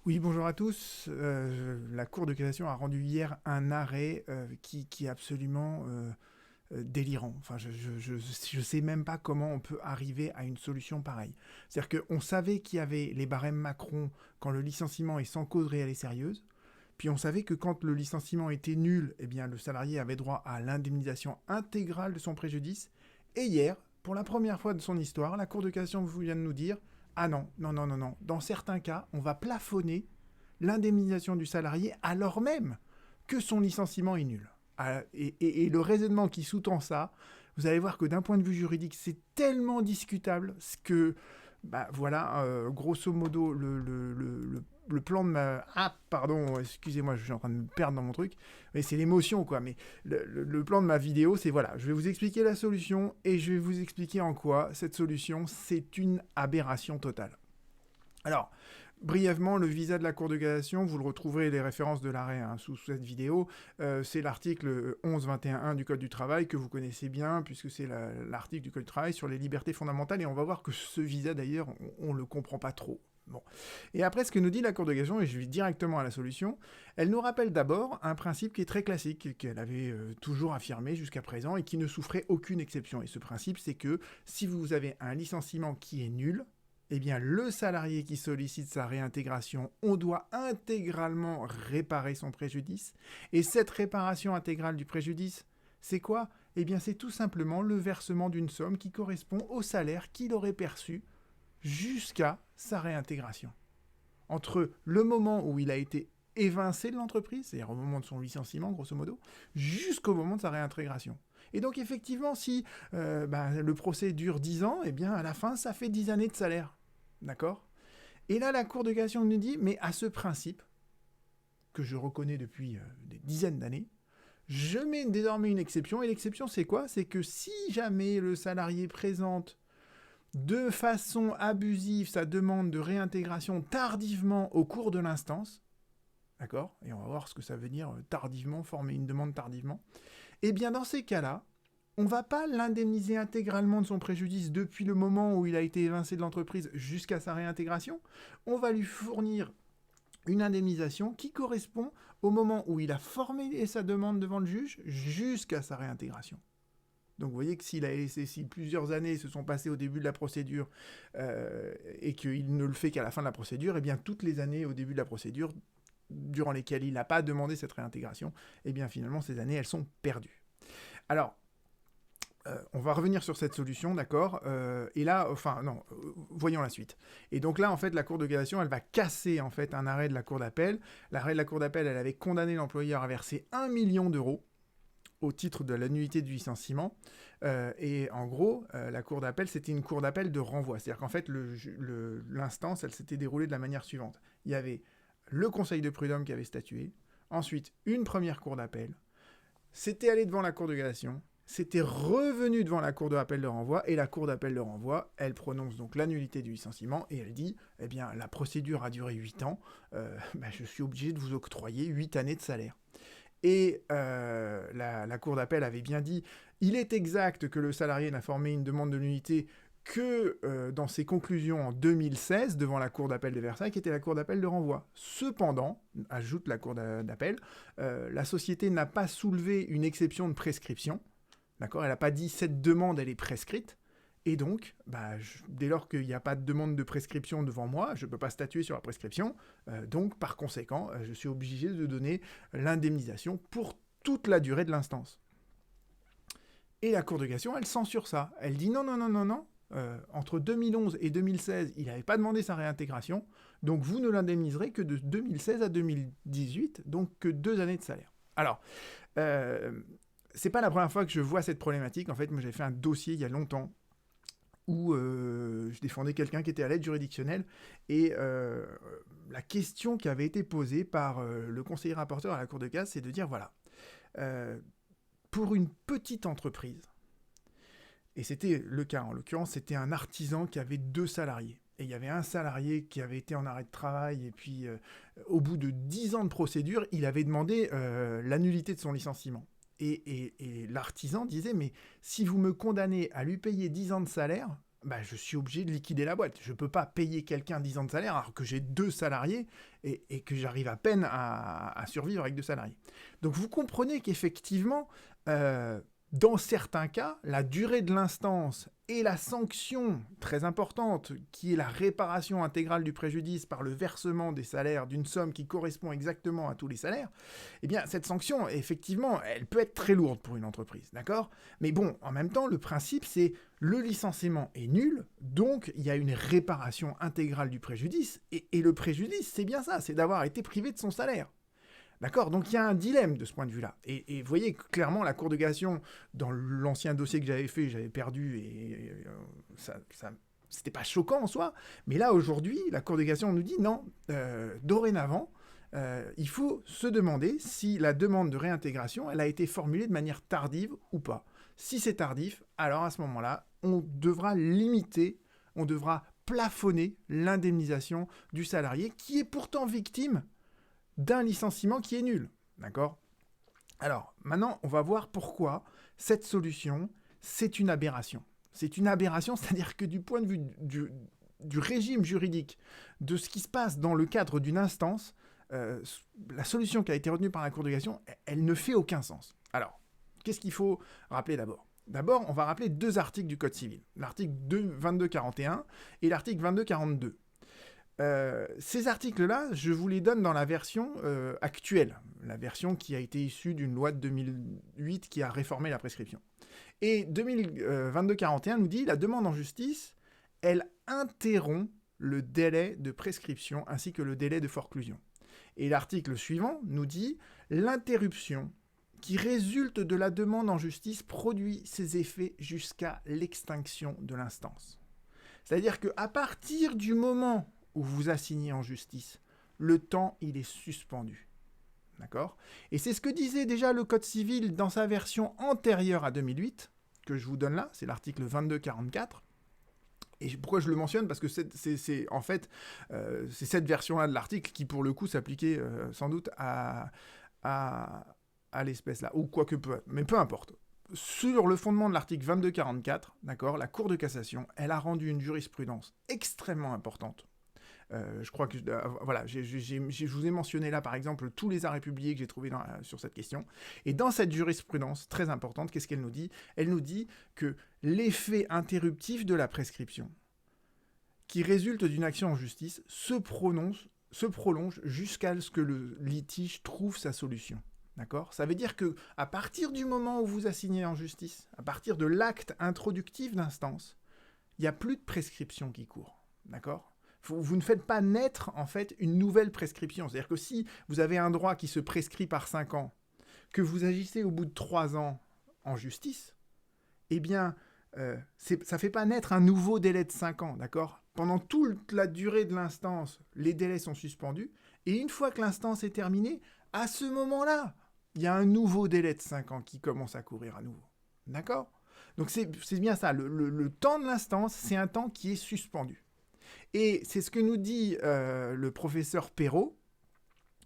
Oui, bonjour à tous. La Cour de cassation a rendu hier un arrêt qui est absolument délirant. Enfin, je sais même pas comment on peut arriver à une solution pareille. C'est-à-dire qu'on savait qu'il y avait les barèmes Macron quand le licenciement est sans cause réelle et sérieuse. Puis on savait que quand le licenciement était nul, eh bien, le salarié avait droit à l'indemnisation intégrale de son préjudice. Et hier, pour la première fois de son histoire, la Cour de cassation vient de nous dire ah non, non, non, non, non. Dans certains cas, on va plafonner l'indemnisation du salarié alors même que son licenciement est nul. Et le raisonnement qui sous-tend ça, vous allez voir que d'un point de vue juridique, c'est tellement discutable que, bah voilà, grosso modo, le plan de ma... Ah, pardon, excusez-moi, je suis en train de me perdre dans mon truc. Mais c'est l'émotion, quoi. Mais le plan de ma vidéo, c'est voilà, je vais vous expliquer la solution et je vais vous expliquer en quoi cette solution, c'est une aberration totale. Alors, brièvement, le visa de la Cour de cassation, vous le retrouverez les références de l'arrêt sous cette vidéo. C'est l'article 11.21.1 du Code du travail que vous connaissez bien, puisque c'est l'article du Code du travail sur les libertés fondamentales. Et on va voir que ce visa, d'ailleurs, on ne le comprend pas trop. Bon. Et après, ce que nous dit la Cour de cassation, et je vais directement à la solution, elle nous rappelle d'abord un principe qui est très classique, qu'elle avait toujours affirmé jusqu'à présent et qui ne souffrait aucune exception. Et ce principe, c'est que si vous avez un licenciement qui est nul, eh bien, le salarié qui sollicite sa réintégration, on doit intégralement réparer son préjudice. Et cette réparation intégrale du préjudice, c'est quoi? Eh bien, c'est tout simplement le versement d'une somme qui correspond au salaire qu'il aurait perçu jusqu'à sa réintégration. Entre le moment où il a été évincé de l'entreprise, c'est-à-dire au moment de son licenciement, grosso modo, jusqu'au moment de sa réintégration. Et donc, effectivement, si le procès dure 10 ans, eh bien, à la fin, ça fait 10 années de salaire. D'accord? Et là, la Cour de cassation nous dit, mais à ce principe, que je reconnais depuis des dizaines d'années, je mets désormais une exception. Et l'exception, c'est quoi? C'est que si jamais le salarié présente de façon abusive sa demande de réintégration tardivement au cours de l'instance, d'accord? Et on va voir ce que ça veut dire tardivement, former une demande tardivement. Eh bien, dans ces cas-là, on ne va pas l'indemniser intégralement de son préjudice depuis le moment où il a été évincé de l'entreprise jusqu'à sa réintégration. On va lui fournir une indemnisation qui correspond au moment où il a formé sa demande devant le juge jusqu'à sa réintégration. Donc vous voyez que si plusieurs années se sont passées au début de la procédure et qu'il ne le fait qu'à la fin de la procédure, eh bien toutes les années au début de la procédure durant lesquelles il n'a pas demandé cette réintégration, eh bien finalement ces années elles sont perdues. Alors, on va revenir sur cette solution, d'accord et là, voyons la suite. Et donc là, en fait, la Cour de cassation, elle va casser en fait un arrêt de la Cour d'appel. L'arrêt de la Cour d'appel, elle avait condamné l'employeur à verser 1 million d'euros au titre de l'annuité du licenciement. Et en gros, la Cour d'appel, c'était une Cour d'appel de renvoi. C'est-à-dire qu'en fait, l'instance, elle s'était déroulée de la manière suivante. Il y avait le Conseil de prud'homme qui avait statué, ensuite une première Cour d'appel, c'était allé devant la Cour de cassation, c'était revenu devant la Cour d'appel de renvoi, et la Cour d'appel de renvoi, elle prononce donc l'annulité du licenciement, et elle dit, eh bien, la procédure a duré 8 ans, je suis obligé de vous octroyer 8 années de salaire. Et la Cour d'appel avait bien dit, il est exact que le salarié n'a formé une demande de nullité que dans ses conclusions en 2016 devant la Cour d'appel de Versailles, qui était la Cour d'appel de renvoi. Cependant, ajoute la Cour d'appel, la société n'a pas soulevé une exception de prescription. D'accord? Elle n'a pas dit cette demande, elle est prescrite. Et donc, dès lors qu'il n'y a pas de demande de prescription devant moi, je ne peux pas statuer sur la prescription. Donc, par conséquent, je suis obligé de donner l'indemnisation pour toute la durée de l'instance. Et la Cour de cassation, elle censure ça. Elle dit non, non, non, non, non. Entre 2011 et 2016, il n'avait pas demandé sa réintégration. Donc, vous ne l'indemniserez que de 2016 à 2018, donc que 2 années de salaire. Alors, c'est pas la première fois que je vois cette problématique. En fait, moi, j'ai fait un dossier il y a longtemps où je défendais quelqu'un qui était à l'aide juridictionnelle, et la question qui avait été posée par le conseiller rapporteur à la Cour de casse, c'est de dire, voilà, pour une petite entreprise, et c'était le cas, en l'occurrence, c'était un artisan qui avait 2 salariés, et il y avait un salarié qui avait été en arrêt de travail, et puis au bout de 10 ans de procédure, il avait demandé l'annulité de son licenciement. Et l'artisan disait, mais si vous me condamnez à lui payer 10 ans de salaire, bah, je suis obligé de liquider la boîte. Je ne peux pas payer quelqu'un 10 ans de salaire alors que j'ai 2 salariés et que j'arrive à peine à survivre avec 2 salariés. Donc vous comprenez qu'effectivement, dans certains cas, la durée de l'instance et la sanction très importante, qui est la réparation intégrale du préjudice par le versement des salaires d'une somme qui correspond exactement à tous les salaires, eh bien cette sanction, effectivement, elle peut être très lourde pour une entreprise, d'accord ? Mais bon, en même temps, le principe, c'est le licenciement est nul, donc il y a une réparation intégrale du préjudice, et le préjudice, c'est bien ça, c'est d'avoir été privé de son salaire. D'accord ? Donc il y a un dilemme de ce point de vue-là. Et vous voyez que clairement, la Cour de cassation, dans l'ancien dossier que j'avais fait, j'avais perdu et c'était pas choquant en soi. Mais là, aujourd'hui, la Cour de cassation nous dit non, dorénavant, il faut se demander si la demande de réintégration, elle a été formulée de manière tardive ou pas. Si c'est tardif, alors à ce moment-là, on devra limiter, on devra plafonner l'indemnisation du salarié qui est pourtant victime d'un licenciement qui est nul. D'accord ? Alors, maintenant, on va voir pourquoi cette solution, c'est une aberration. C'est une aberration, c'est-à-dire que du point de vue du régime juridique, de ce qui se passe dans le cadre d'une instance, la solution qui a été retenue par la Cour de cassation, elle ne fait aucun sens. Alors, qu'est-ce qu'il faut rappeler d'abord ? D'abord, on va rappeler 2 articles du Code civil. L'article 2241 et l'article 2242. Ces articles-là, je vous les donne dans la version actuelle, la version qui a été issue d'une loi de 2008 qui a réformé la prescription. Et 2241 nous dit la demande en justice, elle interrompt le délai de prescription ainsi que le délai de forclusion. Et l'article suivant nous dit l'interruption qui résulte de la demande en justice produit ses effets jusqu'à l'extinction de l'instance. C'est-à-dire qu'à partir du moment où vous assignez en justice, le temps, il est suspendu. D'accord ? Et c'est ce que disait déjà le Code civil dans sa version antérieure à 2008, que je vous donne là, c'est l'article 2244. Et pourquoi je le mentionne ? Parce que c'est cette version-là de l'article qui, pour le coup, s'appliquait sans doute à l'espèce là, ou quoi que peu, mais peu importe. Sur le fondement de l'article 2244, d'accord, la Cour de cassation, elle a rendu une jurisprudence extrêmement importante. Je crois que voilà, je vous ai mentionné là par exemple tous les arrêts publiés que j'ai trouvés sur cette question. Et dans cette jurisprudence très importante, qu'est-ce qu'elle nous dit ? Elle nous dit que l'effet interruptif de la prescription qui résulte d'une action en justice se prolonge jusqu'à ce que le litige trouve sa solution. D'accord ? Ça veut dire que à partir du moment où vous assignez en justice, à partir de l'acte introductif d'instance, il n'y a plus de prescription qui court. D'accord ? Vous ne faites pas naître, en fait, une nouvelle prescription. C'est-à-dire que si vous avez un droit qui se prescrit par 5 ans, que vous agissez au bout de 3 ans en justice, eh bien, ça ne fait pas naître un nouveau délai de 5 ans, d'accord ? Pendant toute la durée de l'instance, les délais sont suspendus, et une fois que l'instance est terminée, à ce moment-là, il y a un nouveau délai de 5 ans qui commence à courir à nouveau. D'accord ? Donc c'est bien ça, le temps de l'instance, c'est un temps qui est suspendu. Et c'est ce que nous dit le professeur Perrault,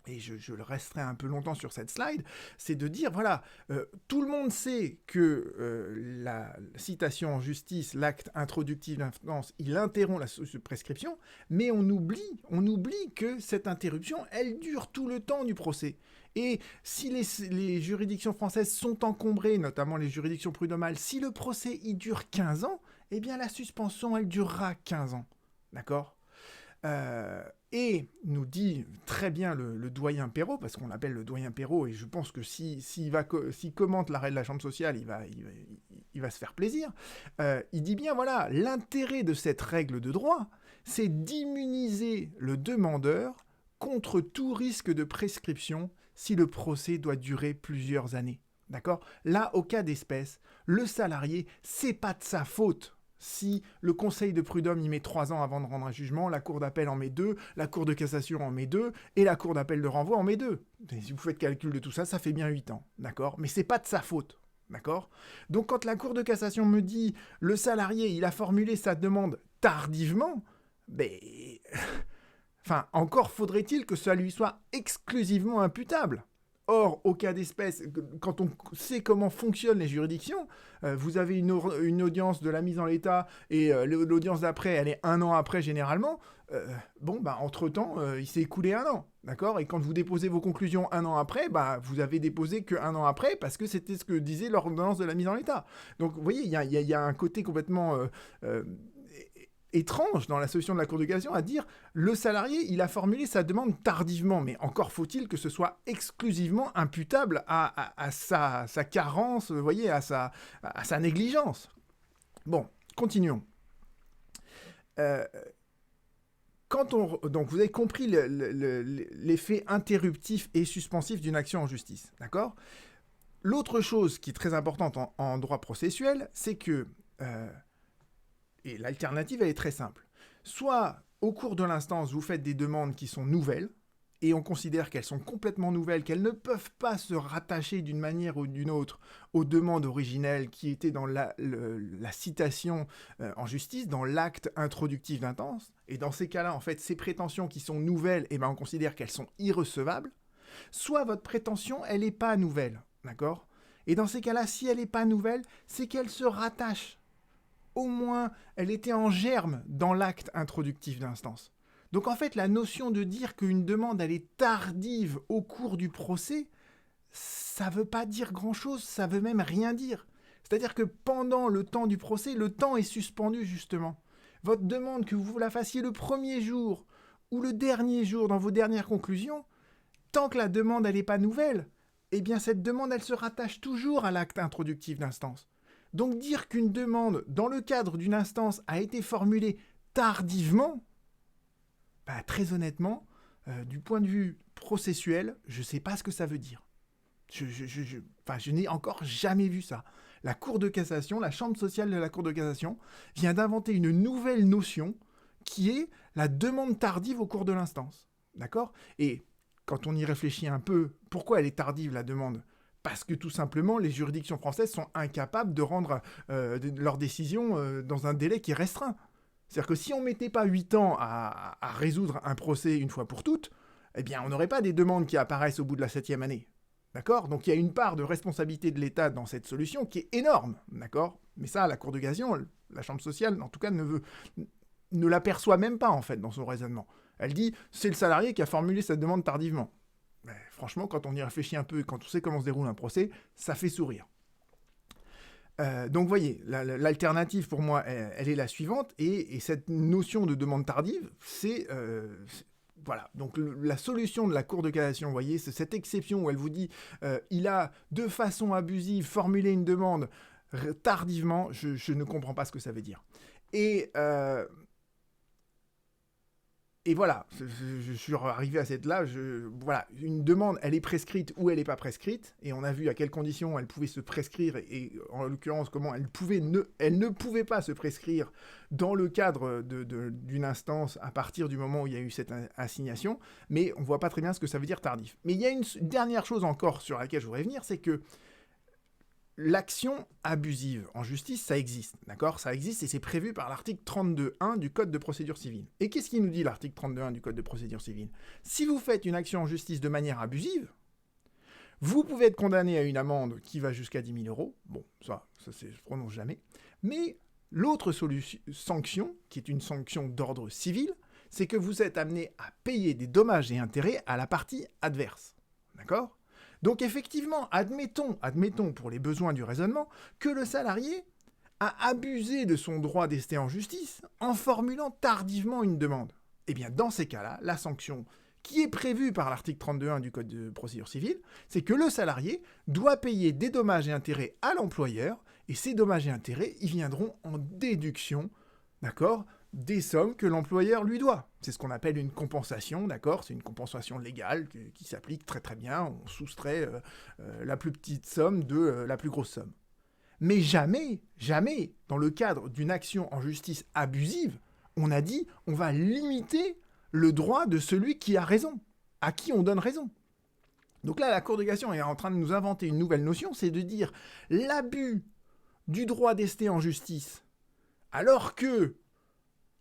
et je le resterai un peu longtemps sur cette slide, c'est de dire, voilà, tout le monde sait que la citation en justice, l'acte introductif d'instance, il interrompt la prescription, mais on oublie que cette interruption, elle dure tout le temps du procès. Et si les juridictions françaises sont encombrées, notamment les juridictions prud'homales, si le procès il dure 15 ans, eh bien la suspension, elle durera 15 ans. D'accord ? Et nous dit très bien le doyen Perrault, parce qu'on l'appelle le doyen Perrault, et je pense que s'il commente l'arrêt de la Chambre sociale, il va se faire plaisir. Il dit bien, voilà, l'intérêt de cette règle de droit, c'est d'immuniser le demandeur contre tout risque de prescription si le procès doit durer plusieurs années. D'accord ? Là, au cas d'espèce, le salarié, c'est pas de sa faute. Si le conseil de prud'homme y met 3 ans avant de rendre un jugement, la cour d'appel en met 2, la cour de cassation en met 2, et la cour d'appel de renvoi en met 2. Et si vous faites calcul de tout ça, ça fait bien 8 ans, d'accord ? Mais c'est pas de sa faute, d'accord ? Donc quand la cour de cassation me dit, le salarié, il a formulé sa demande tardivement, enfin, encore faudrait-il que ça lui soit exclusivement imputable. Or, au cas d'espèce, quand on sait comment fonctionnent les juridictions, vous avez une audience de la mise en l'état et l'audience d'après, elle est 1 an après généralement. Entre-temps, il s'est écoulé 1 an, d'accord? Et quand vous déposez vos conclusions 1 an après, vous avez déposé que 1 an après parce que c'était ce que disait l'ordonnance de la mise en l'état. Donc, vous voyez, il y a un côté complètement étrange dans la solution de la Cour de cassation à dire le salarié, il a formulé sa demande tardivement, mais encore faut-il que ce soit exclusivement imputable à sa carence, vous voyez, à sa négligence. Bon, continuons. Donc vous avez compris l'effet interruptif et suspensif d'une action en justice, d'accord? L'autre chose qui est très importante en droit processuel, c'est que et l'alternative, elle est très simple. Soit, au cours de l'instance, vous faites des demandes qui sont nouvelles, et on considère qu'elles sont complètement nouvelles, qu'elles ne peuvent pas se rattacher d'une manière ou d'une autre aux demandes originelles qui étaient dans la citation en justice, dans l'acte introductif d'instance. Et dans ces cas-là, en fait, ces prétentions qui sont nouvelles, on considère qu'elles sont irrecevables. Soit votre prétention, elle n'est pas nouvelle, d'accord? Et dans ces cas-là, si elle n'est pas nouvelle, c'est qu'elle se rattache. Au moins, elle était en germe dans l'acte introductif d'instance. Donc en fait, la notion de dire qu'une demande, elle est tardive au cours du procès, ça ne veut pas dire grand-chose, ça veut même rien dire. C'est-à-dire que pendant le temps du procès, le temps est suspendu justement. Votre demande, que vous la fassiez le premier jour ou le dernier jour dans vos dernières conclusions, tant que la demande, elle n'est pas nouvelle, cette demande, elle se rattache toujours à l'acte introductif d'instance. Donc dire qu'une demande, dans le cadre d'une instance, a été formulée tardivement, très honnêtement, du point de vue processuel, je ne sais pas ce que ça veut dire. Je n'ai encore jamais vu ça. La Cour de cassation, la chambre sociale de la Cour de cassation, vient d'inventer une nouvelle notion qui est la demande tardive au cours de l'instance. D'accord ? Et quand on y réfléchit un peu, pourquoi elle est tardive, la demande ? Parce que tout simplement, les juridictions françaises sont incapables de rendre leurs décisions dans un délai qui est restreint. C'est-à-dire que si on ne mettait pas 8 ans à résoudre un procès une fois pour toutes, on n'aurait pas des demandes qui apparaissent au bout de la 7e année. D'accord ? Donc il y a une part de responsabilité de l'État dans cette solution qui est énorme. D'accord ? Mais ça, la Cour de cassation, la Chambre sociale, en tout cas, ne l'aperçoit même pas, en fait, dans son raisonnement. Elle dit, c'est le salarié qui a formulé cette demande tardivement. Mais franchement, quand on y réfléchit un peu et quand on sait comment se déroule un procès, ça fait sourire. Donc, vous voyez, l'alternative pour moi, elle est la suivante. Et cette notion de demande tardive, c'est... voilà. Donc, la solution de la Cour de cassation, vous voyez, c'est cette exception où elle vous dit il a, de façon abusive, formulé une demande tardivement. Je ne comprends pas ce que ça veut dire. Et voilà, je suis arrivé à cette là, voilà, une demande, elle est prescrite ou elle n'est pas prescrite, et on a vu à quelles conditions elle pouvait se prescrire, et en l'occurrence, comment elle ne pouvait pas se prescrire dans le cadre d'une instance à partir du moment où il y a eu cette assignation, mais on ne voit pas très bien ce que ça veut dire tardif. Mais il y a une dernière chose encore sur laquelle je voudrais venir, c'est que l'action abusive en justice, ça existe, d'accord ? Ça existe et c'est prévu par l'article 32.1 du Code de procédure civile. Et qu'est-ce qui nous dit l'article 32.1 du Code de procédure civile ? Si vous faites une action en justice de manière abusive, vous pouvez être condamné à une amende qui va jusqu'à 10 000 euros. Bon, ça se prononce jamais. Mais l'autre sanction, qui est une sanction d'ordre civil, c'est que vous êtes amené à payer des dommages et intérêts à la partie adverse. D'accord ? Donc effectivement, admettons pour les besoins du raisonnement, que le salarié a abusé de son droit d'ester en justice en formulant tardivement une demande. Eh bien, dans ces cas-là, la sanction qui est prévue par l'article 32.1 du Code de procédure civile, c'est que le salarié doit payer des dommages et intérêts à l'employeur, et ces dommages et intérêts, ils viendront en déduction, d'accord ? Des sommes que l'employeur lui doit. C'est ce qu'on appelle une compensation, d'accord ? C'est une compensation légale qui s'applique très très bien. On soustrait la plus petite somme de la plus grosse somme. Mais jamais, dans le cadre d'une action en justice abusive, on a dit on va limiter le droit de celui qui a raison, à qui on donne raison. Donc là, la Cour de cassation est en train de nous inventer une nouvelle notion, c'est de dire l'abus du droit d'ester en justice, alors que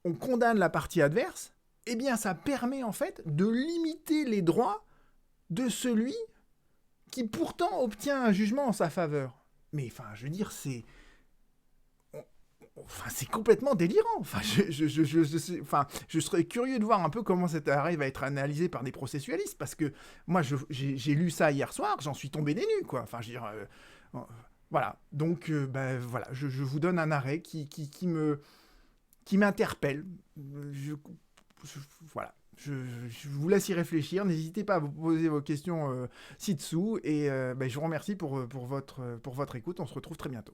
on condamne la partie adverse, ça permet en fait de limiter les droits de celui qui pourtant obtient un jugement en sa faveur. Mais enfin, je veux dire, enfin, c'est complètement délirant. Enfin, je serais curieux de voir un peu comment cet arrêt va être analysé par des processualistes, parce que moi, j'ai lu ça hier soir, j'en suis tombé des nues, quoi. Enfin, je veux dire, voilà. Donc, voilà, je vous donne un arrêt qui m'interpelle. Je- voilà. Je vous laisse y réfléchir. N'hésitez pas à vous poser vos questions ci-dessous. Et je vous remercie pour votre écoute. On se retrouve très bientôt.